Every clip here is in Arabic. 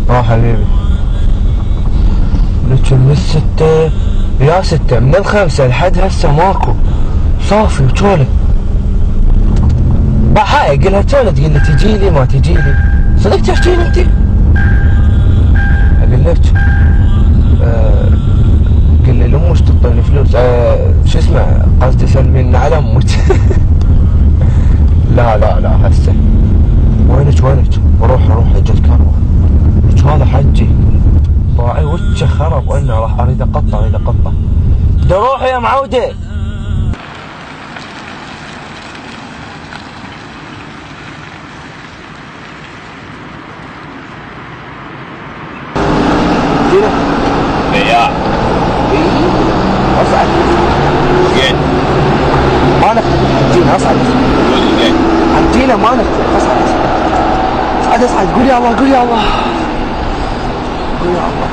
حبيبي، لك من الستة يا ستة، من الخمسة لحد هسه ماكو صافي وشولة. بحاي قلها شولة، تقول لي تجي لي ما تجي لي، صدق تحكين انت؟ اقول لك قل لي لامك تعطيني فلوس، شو اسمه، قصدي سلمين على امك. لا لا لا هسه وينك بروح اجي الكهرباء. لك هذا حجي راعي وجهه خرب، وانا راح اريد اقطع اروح يا معوده. جينا بياع اصعد زين. ما نفتح جينا اصعد زين. حجينا ما نفتح اصعد قول يا الله قول يا الله قول يا الله.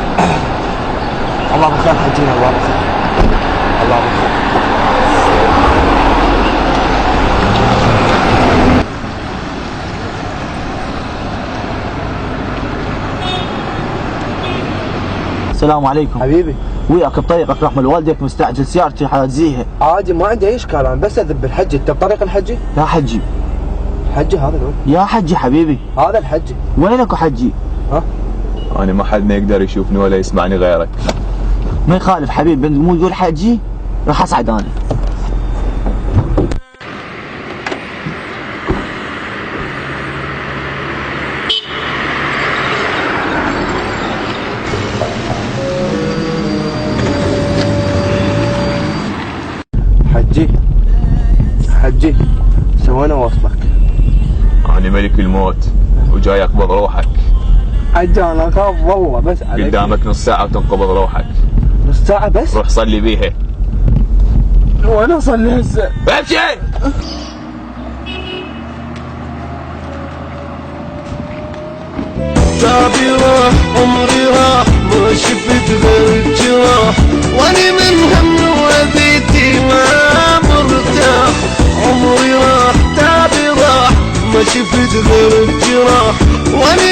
الله بخير حجينا، الله بخير الله بخير. السلام عليكم حبيبي وياك بطريقك رحمة والدك مستعجل سيارتي حاجزيها. عادي ما عندي اي اشكال، انا بس اذب الحجي. انت بطريق الحجي؟ لا حجي. حجي هذا الولد؟ يا حجي حبيبي هذا الحجي. وينك حجي؟ ها؟ انا ما حد يقدر يشوفني ولا يسمعني غيرك. ما يخالف حبيبي، مو يقول حجي راح اصعد انا. حجي سوينا وصلك. انا ملك الموت وجاي اقبض روحك. حجي انا اخاف والله، بس عليك قدامك نص ساعة وتنقبض روحك. نص ساعة بس؟ روح صلي بيها. وانا اصلي هسه؟ امشي. تعبي راح عمري راح ما شفت غير الجراح، واني من هم وذيتي ما مرتاح. عمري راح تعبي راح ما شفت غير الجراح، واني